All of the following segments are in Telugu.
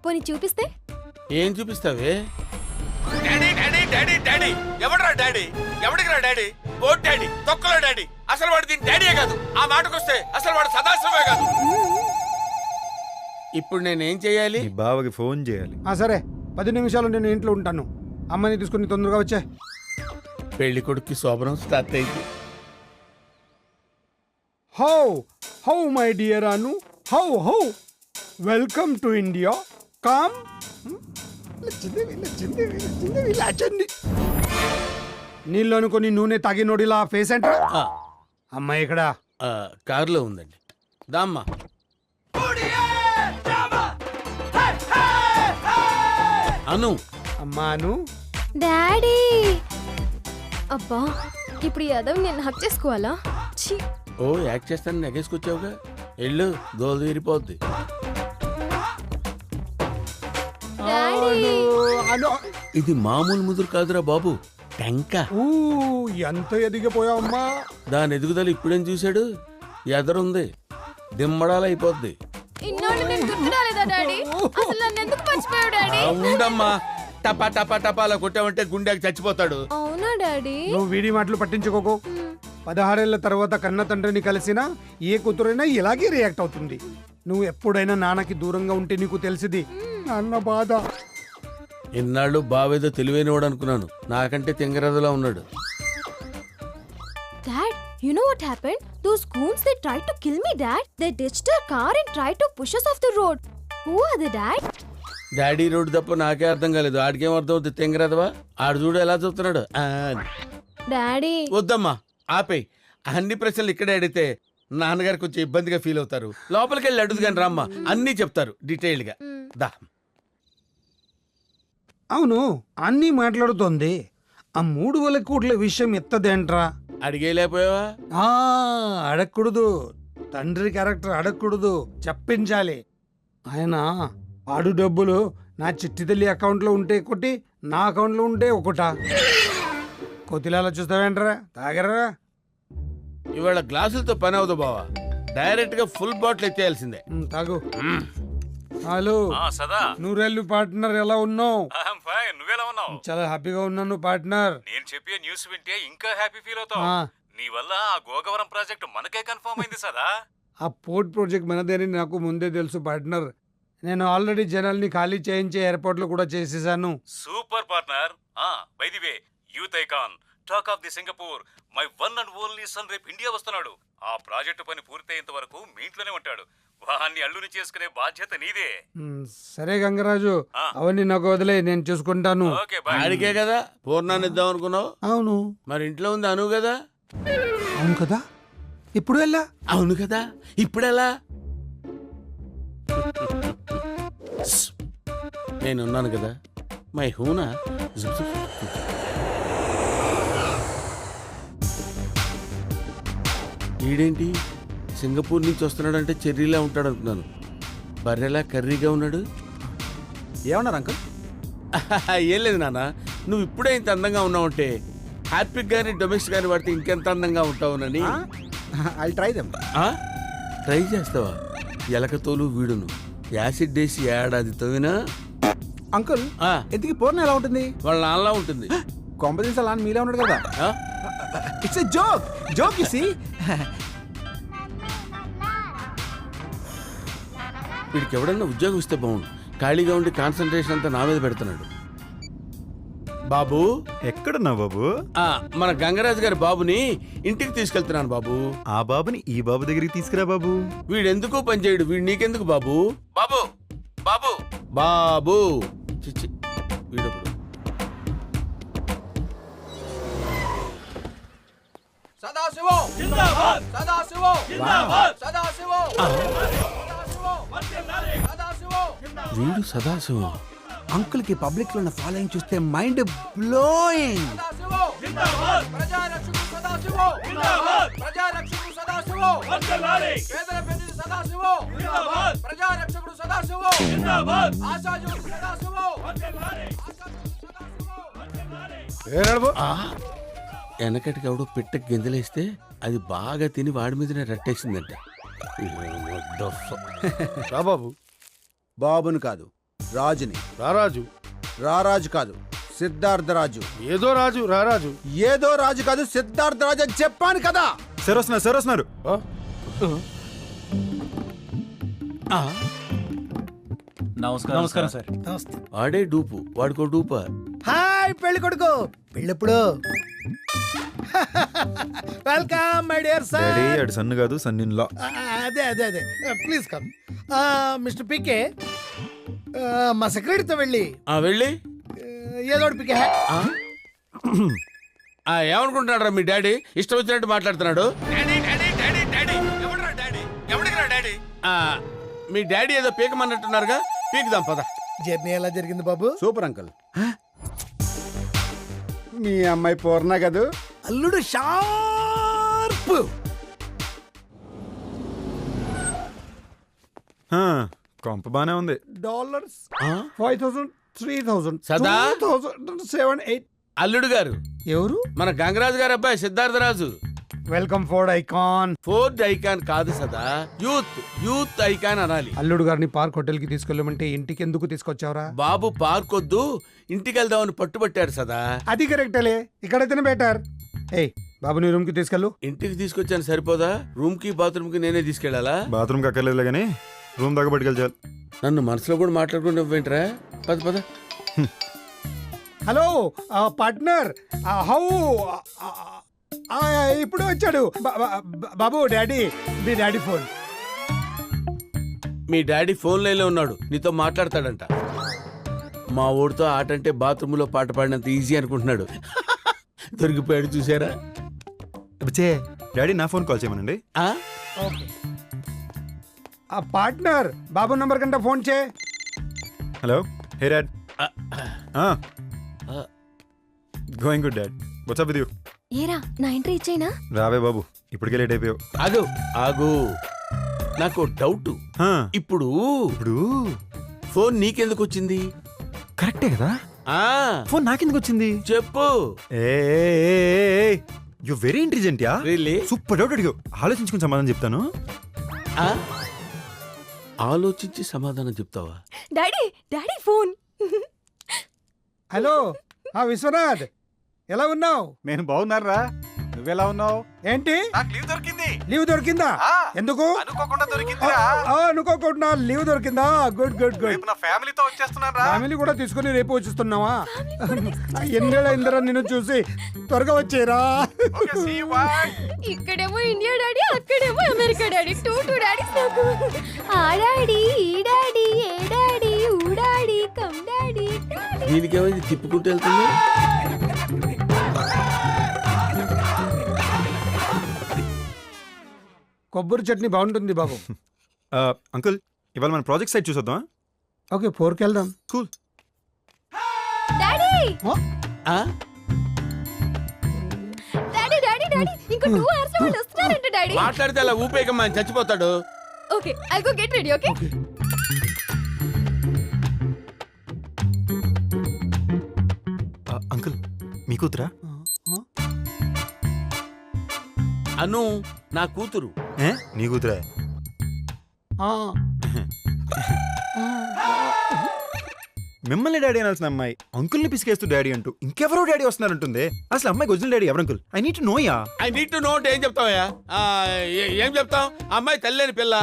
పోనీ చూపిస్తే? ఏం చూపిస్తావే? డాడీ డాడీ డాడీ డాడీ ఎవడరా డాడీ? ఎవడికిరా డాడీ? బోట్ డాడీ, తొక్కలో డాడీ. అసలు వాడు దీని డాడీయే కాదు. ఆ మాటకొస్తే అసలు వాడు సదాశివే కాదు. ఇప్పుడు నేనేం చెయ్యాలి? మీ బావకి ఫోన్ చేయాలి. సరే 10 నిమిషాలు నేను ఇంట్లో ఉంటాను. అమ్మని తీసుకుని తొందరగా వచ్చే. పెళ్లి కొడుక్కి శోభనం స్టార్ట్ అయింది. How my dear Anu, how welcome to India. Come. నీళ్ళు అనుకొని నూనె తాగినోడిలా ఫేస్ అంటారా? అమ్మాయి ఇక్కడ కారులో ఉందండి. దామ్మా. అను. అమ్మా అను. డాడీ. అబ్బా ఇప్పుడు యాదవ్ నేను హక్ చేసుకోవాలా? ఛీ. ఓ యాక్ట్ చేస్తాను నెగేసుకొచ్చావుగా. ఎళ్ళు, దోలు తీరిపోద్ది. డాడీ. అను. ఇది మామూలు ముదురు కాదురా బాబు, టెంక. ఎంత ఎదిగిపోయావమ్మా. దాని ఎదుగుదల ఇప్పుడేం చూశాడు? ఎదరుంది, దిమ్మడాలు అయిపోద్ది. ఇన్నాళ్ళు నేను గుర్తు రాలేదా డాడీ? అసలు నన్ను ఎందుకు మర్చిపోయావు డాడీ? ఉండమ్మా, టపా టపా టపా అలా కొట్టావంటే గుండెకి చచ్చిపోతాడు. అవునా డాడీ? నువ్వు వీడి మాటలు పట్టించుకోకు. 16 ఏళ్ల తర్వాత కన్న తండ్రిని కలిసినా ఏ కూతురైనా ఇలాగే రియాక్ట్ అవుతుంది. నువ్వు ఎప్పుడైనా నాన్నకి దూరంగా ఉంటే నీకు తెలిసింది అన్న బాధ. ఇన్నాళ్ళు బావేదో తెలివైనవాడు అనుకున్నాను, నాకంటే తింగరదలా ఉన్నాడు. Dad, you know what happened? Those goons, they tried to kill me, Dad. They ditched our car and tried to push us off the road. Who are they, Dad? Daddy road తప్ప నాకే అర్థం కాలేదు. ఆడికేం అర్థం అవుతుంది తింగరదవా? ఆడు చూడు ఎలా చూస్తున్నాడు. Daddy. వద్దమ్మా, ఆపేయ్. అన్ని ప్రశ్నలు ఇక్కడే అడిగితే నాన్నగారు కొంచెం ఇబ్బందిగా ఫీల్ అవుతారు. లోపలికి వెళ్ళి అడుగు కానీ రామ్మా, అన్నీ చెప్తారు డీటెయిల్డ్ గా. దా. అవును, అన్నీ మాట్లాడుతోంది. ఆ 3,000 కోట్ల విషయం ఎత్తదేంట్రా? అడిగేలేకపోయావా? అడగకూడదు. తండ్రి క్యారెక్టర్ అడగకూడదు, చెప్పించాలి. ఆయన ఆడు డబ్బులు నా చిట్టి తల్లి అకౌంట్లో ఉంటే ఒకటి, నా అకౌంట్లో ఉంటే ఒకటా? కొద్దిలా చూస్తావేంట్రా? తాగరా? ఇవాళ గ్లాసులతో పని అవదు బావా, డైరెక్ట్ గా ఫుల్ బాటిల్ ఎత్తేయాల్సిందే. తాగు. హలో సదా, నూరేళ్ళు పార్ట్నర్, ఎలా ఉన్నావు? నువ్వెలా ఉన్నావు? చాలా హ్యాపీగా ఉన్నాను పార్ట్నర్. నేను చెప్పే న్యూస్ వింటే ఇంకా హ్యాపీ ఫీల్ అవుతావు. నీ వల్ల ఆ గోగవరం ప్రాజెక్ట్ మనకే కన్ఫర్మ్ అయింది సదా. ఆ పోర్ట్ ప్రాజెక్ట్ మనదేని నాకు ముందే తెలుసు పార్ట్నర్. నేను ఆల్రెడీ జనాల్ని ఖాళీ చేయించే ఏర్పాట్లు కూడా చేసేసాను. Super partner. By the way, youth icon, talk of the Singapore, my one and only sun రేపు ఇండియా వస్తున్నాడు. ఆ ప్రాజెక్టు పని పూర్తయ్యేంత వరకు మీ ఇంట్లోనే ఉంటాడు. వాన్ని అల్లుని చేసుకునే బాధ్యత నీదే. సరే గంగరాజు, అవన్నీ నాకు వదిలే, నేను చూసుకుంటాను. ఆడికే కదా పూర్ణాన్ని ఇద్దాం అనుకున్నావు? అవును. మరి ఇంట్లో ఉంది అను కదా? అవును కదా, ఇప్పుడు వెళ్ళా. అవును కదా, ఇప్పుడెలా? నేనున్నాను కదా, మై హూనా. ఈడేంటి సింగపూర్ నుంచి వస్తున్నాడంటే చెర్రీలా ఉంటాడు అనుకున్నాను. బర్రెలా కర్రీగా ఉన్నాడు. ఏమన్నారు అంకుల్? ఏం లేదు నాన్న, నువ్వు ఇప్పుడే ఇంత అందంగా ఉన్నావంటే హ్యాపీకి కానీ డొమెస్టిక్ కానీ వాడితే ఇంకెంత అందంగా ఉంటావునని. I try them. ట్రై చేస్తావా? ఎలకతోలు వీడును యాసిడ్ వేసి ఏడాది తవ్వినా. అంకుల్, ఎందుకు పూర్ణ ఎలా ఉంటుంది? వాళ్ళ నాన్నలా ఉంటుంది. కాంపిటీషన్ అలా మీరే ఉన్నాడు కదా. It's a joke, joke you see. వీడికి ఎవడన్నా ఉద్యోగం ఇస్తే బాగుండు. ఖాళీగా ఉండి కాన్సన్ట్రేషన్ అంతా నా మీద పెడుతున్నాడు. బాబు ఎక్కడున్నావు బాబు? మన గంగరాజు గారి బాబుని ఇంటికి తీసుకెళ్తున్నాను బాబు. ఆ బాబుని ఈ బాబు దగ్గరికి తీసుకురా బాబు. వీడెందుకు పనిచేయడు, వీడు నీకెందుకు బాబు? బాబు బాబు బాబు. చిచ్చి వీడప్పుడు వీడు సదాశివం. అంకుల్ కి పబ్లిక్ లో ఉన్న ఫాలోయింగ్ చూస్తే మైండ్ బ్లోయింగ్. వెనకటికి ఎవడో పిట్ట గింజలేస్తే అది బాగా తిని వాడి మీదనే రట్టేసిందంట. బాబు, బాబుని కాదు రాజుని. రారాజు రారాజు కాదు, సిద్ధార్థ రాజు. ఏదో రాజు రారాజు. ఏదో రాజు కాదు, సిద్ధార్థ రాజు అని చెప్పాను కదా. సార్ వస్తున్నారు. ఆ? ఆ? నమస్కారం సార్. వాడే డూపు, వాడికో డూపా. హాయ్ పెళ్లి కొడుకు, పెళ్ళెప్పుడు? Welcome my dear daddy sir. అడు సన్ను కాదు, సన్ ఇన్ లా. అదే ప్లీజ్ కమ్. మిస్టర్ పీకే, మా సెక్రటరీతో వెళ్ళి వెళ్ళి ఏదో ఒకటి పీకే. ఏమనుకుంటున్నాడు మీ డాడీ? ఇష్టం వచ్చినట్టు మాట్లాడుతున్నాడు. డాడీ డాడీ డాడీ డాడీ ఎవడరా డాడీ? ఎవడికిరా డాడీ? ఆ, మీ డాడీ ఏదో పీకమన్నట్టున్నారుగా, పీకుదాం పద. జర్నీ ఎలా జరిగింది బాబు? Super uncle. మీ అమ్మాయి పూర్ణ కదూ? అల్లుడు షార్ప్. కొంప బానే ఉంది. డాలర్స్ ఆ? 5,000, 3,000, సదా? 2,000, 7, 8. అల్లుడు గారు, ఎవరు? మన గంగరాజు గారు అబ్బాయి Siddhartharaju. Welcome Ford Icon. Ford Icon కాదు సదా, యూత్ ఐకాన్ అనాలి. అల్లుడు గారిని పార్క్ హోటల్ కి తీసుకెళ్ళమంటే ఇంటికి ఎందుకు తీసుకొచ్చావరా? బాబు పార్క్ వద్దు, ఇంటికి వెళ్దామని పట్టుబట్టాడు సదా. అది కరెక్టేలే, ఇక్కడైతేనే బెటర్. ఏయ్ బాబుని రూమ్ కి తీసుకెళ్ళు. ఇంటికి తీసుకొచ్చాను సరిపోదా? రూమ్ కి బాత్రూమ్ కి నేనే తీసుకెళ్లాలా? బాత్రూమ్కి అక్కర్లేదులే కానీ రూమ్ దాకా పట్టుకెళ్ళాలి. నన్ను మనసులో కూడా మాట్లాడుకుంటూ పోయింట్రా. పద పద. Hello partner, how? ఇప్పుడు వచ్చాడు బాబు. డాడీ, మీ డాడీ ఫోన్. మీ డాడీ ఫోన్ లైన్లో ఉన్నాడు, నీతో మాట్లాడతాడంట. మా ఊడితో ఆట అంటే బాత్రూంలో పాట పాడినంత ఈజీ అనుకుంటున్నాడు. దొరికిపోయాడు చూసారా? అబ్బచ్చే, డాడీ నా ఫోన్ కాల్ చేయమనండి. ఆ? పార్ట్నర్, బాబు నంబర్ కంటే ఫోన్ చే. హలో, హే డాడ్. ఆ. Going good dad. WhatsApp with you? ఏరా నా ఎంట్రీ ఇచ్చేనా? రావే బాబు, ఇప్పటికే లేట్ అయిపోయావు. ఆగు, నాకు డౌట్. ఆ, ఇప్పుడు ఇప్పుడు ఫోన్ నీకెందుకు వచ్చింది? కరెక్టే కదా, ఆ ఫోన్ నాకెందుకు వచ్చింది? చెప్పు. You very intelligent yeah. Really? Super doubt అడిగావు. ఆలోచించుకుని సమాధానం చెప్తాను. ఆ? ఆలోచించి సమాధానం చెప్తావా? Daddy phone. హలో విశ్వనాథ్, ఎలా ఉన్నావు? నేను బాగున్నారా, నువ్వెలా ఉన్నావు? ఏంటి నాకు లీవ్ దొరికింది. లీవ్ దొరికిందా? ఆ. ఎందుకు? అనుకోకుండా దొరికిందిరా. అనుకోకుండా లీవ్ దొరికిందా? Good good good. రేపు నా ఫ్యామిలీతో వచ్చేస్తున్నారా. ఫ్యామిలీ కూడా తీసుకుని రేపు వచ్చిస్తున్నావా? ఎన్నేళ్ళైందిరా నిన్ను చూసి, త్వరగా వచ్చేరా. Okay, see you, bye. ఇక్కడేమో ఇండియా డాడీ, అక్కడేమో అమెరికా డాడీ. టూ డాడీస్ నాకు. ఆ డాడీ, ఈ డాడీ, ఏ డాడీ, ఊ డాడీ, కమ్ డాడీ. దీనికేమైంది తిప్పుకుంటూ వెళ్తుంది? కొబ్బరి చట్నీ బాగుంటుంది బాబు. అంకుల్, ఇవాళ మన ప్రాజెక్ట్ సైట్ చూసొద్దాం. ఓకే, 4కి వెళ్దాం. కూల్. డాడీ, ఆ? ఇంకో 2 hours లో వాళ్ళు వస్తున్నారంట డాడీ. మాట్లాడితే అలా ఊపేయకమ్మా, ఆయన చచ్చిపోతాడు. Okay, I'll go get ready, okay? Uncle, మీ కూతురా? అను నా కూతురు. నీ కూతురా? ఆ. మిమ్మల్ని డాడీ అనాల్సిన అమ్మాయి అంకుల్ని పిసికేస్తూ డాడీ అంటూ ఇంకెవరో డాడీ వస్తున్నారంటుంది. అసలు అమ్మాయి ఒరిజినల్ డాడీ ఎవరు uncle? I need to know yeah. I need to know అంటే ఏం చెప్తావయ్యా? ఏం చెప్తాం? అమ్మాయి తల్లేని పిల్ల.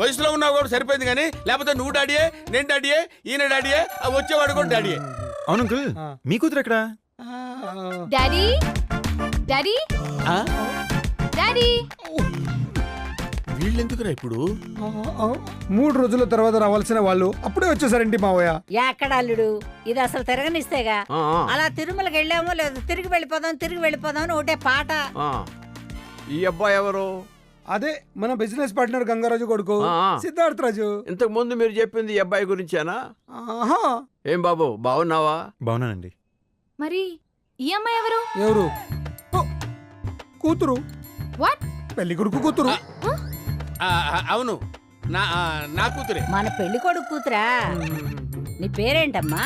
వయసులో ఉన్నావు కూడా సరిపోయింది కానీ, లేకపోతే నువ్వు డాడీయే, నేను డాడీయే, ఈయన డాడీయే, వచ్చేవాడు కూడా డాడీయే. అవును అంకుల్, మీ కూతురు ఎక్కడా? డాడీ, డాడీ, ఆ? డాడీ. వీళ్ళెందుకురా ఇప్పుడు? 3 రోజుల తర్వాత రావాల్సిన వాళ్ళు అప్పుడే వచ్చేసారండి మావయ్య. ఎక్కడ అల్లుడు, ఇది అసలు తిరగనిస్తేగా. అలా తిరుమలకి వెళ్ళామో లేదు, తిరిగి వెళ్ళిపోదాం అని ఒకటే పాట. ఈ అబ్బాయి ఎవరు? అదే మన బిజినెస్ పార్ట్నర్ గంగారాజు కొడుకు సిద్ధార్థ రాజు. ఇంతకు ముందు మీరు చెప్పింది ఈ అబ్బాయి గురించేనా? ఆహా. ఏం బాబు, బాగున్నావా? బాగున్నానండి. మరి ఈ అమ్మాయి ఎవరు? ఎవరు? కూతురు. వాట్? పెళ్లి కొడుకు కూతురు. అవును, నా కూతురే. మన పెళ్లి కొడుకు కూతురా? నీ పేరేంటమ్మా?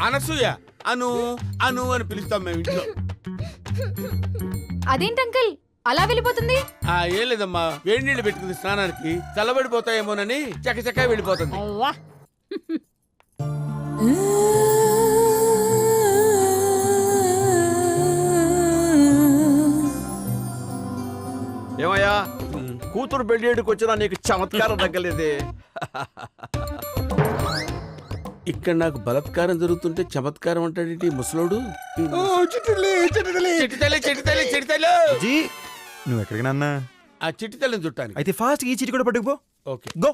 అనసూయ. అను అని పిలుస్తాం మేము ఇంట్లో. అదేంటి అంకుల్ అలా వెళ్ళిపోతుంది? ఏం లేదమ్మా, వేడి నీళ్ళు పెట్టుకుంది స్నానానికి, చల్లబడిపోతాయేమోనని చక్కచక్క వెళ్ళిపోతుంది. అవ్వా, ఏమయ్యా కూతురు పెళ్ళిడికి వచ్చినా నీకు చమత్కారం తగ్గలేదే. ఇక్కడ నాకు బలత్కారం జరుగుతుంటే చమత్కారం అంటాడేంటి ముసలోడు? చిట్టి తల్లి జీ నువ్వు ఎక్కడికి నాన్న? ఆ చిట్టి తల్లిని చుట్టాను. అయితే ఫాస్ట్ ఈ చీటి కూడా పట్టుకుపో. Okay go.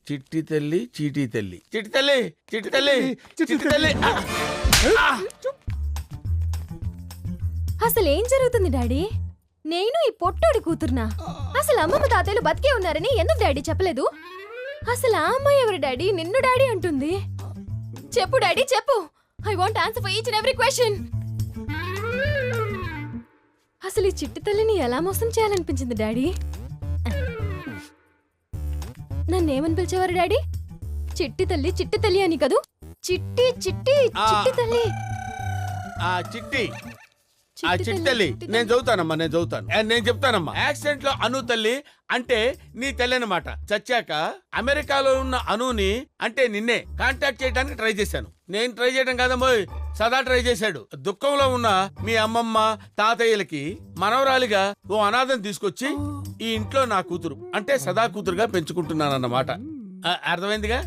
చిట్టి తల్లి చీటీ తల్లి చిట్టి తల్లి చిట్టి తల్లి చిట్టి తల్లి. అసలు ఏం జరుగుతుంది డాడీ? నేను ఈ పొట్టోడి కూతురునా? అసలు అమ్మమ్మ తాతయ్యలు బతికే ఉన్నారని ఎందుకు డాడీ చెప్పలేదు? అసలు ఆ అమ్మాయి ఎవరు డాడీ? నిన్ను డాడీ అంటుంది. చెప్పు డాడీ చెప్పు. I want answer for each and every question. అసలు ఈ చిట్టి తల్లిని ఎలా మోసం చేయాలనిపించింది డాడీ? నన్నేమని పిలిచేవారు డాడీ? చిట్టి తల్లి అని కదూ? చిట్టి చిట్టి చిట్టి తల్లి. ఆ చిట్టి తల్లి నేను చదువుతానమ్మా, నేను చెప్తానమ్మా. యాక్సిడెంట్ లో అను తల్లి అంటే నీ తల్లి అన్నమాట. చచ్చాక అమెరికాలో ఉన్న అనుని అంటే నిన్నే కాంటాక్ట్ చేయడానికి ట్రై చేశాను. నేను ట్రై చేయడం కాదమ్మా, సదా ట్రై చేశాడు. దుఃఖంలో ఉన్న మీ అమ్మమ్మ తాతయ్యలకి మనవరాలిగా ఓ అనాథం తీసుకొచ్చి ఈ ఇంట్లో నా కూతురు అంటే సదా కూతురుగా పెంచుకుంటున్నానన్నమాట. అర్థమైందిగా?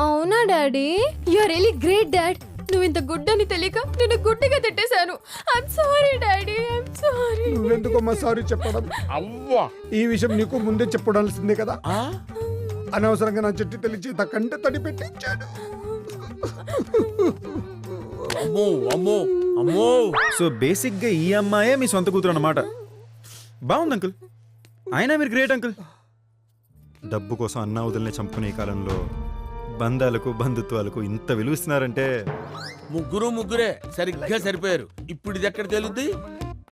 అవునా daddy? You are really great dad. నువ్వు ఇంత గుడ్ అని తెలియక నేను గుడ్డిగా తిట్టేశాను. I'm sorry daddy, I'm sorry. నువ్వెందుకమ్మా సారీ చెప్పడం? అవ్వా ఈ విషయం నీకు ముందే చెప్పడాల్సిందే కదా. అనవసరంగా నా చిట్టి తల్లి చేత కంట తడి పెట్టించాడు. అమ్మో అమ్మో అమ్మో. సో బేసిక్ గా ఈ అమ్మాయే మీ సొంత కూతురు అన్నమాట. బాగుంది అంకుల్. అయినా మీరు గ్రేట్ అంకుల్. డబ్బు కోసం అన్నా వదిలిని చంపుకునే కాలంలో బంధాలకు బంధుత్వాలకు ఇంత విలువిస్తున్నారంటే ముగ్గురే సరిగ్గా సరిపోయారు. ఇప్పుడు ఇది ఎక్కడ తెలుద్ది?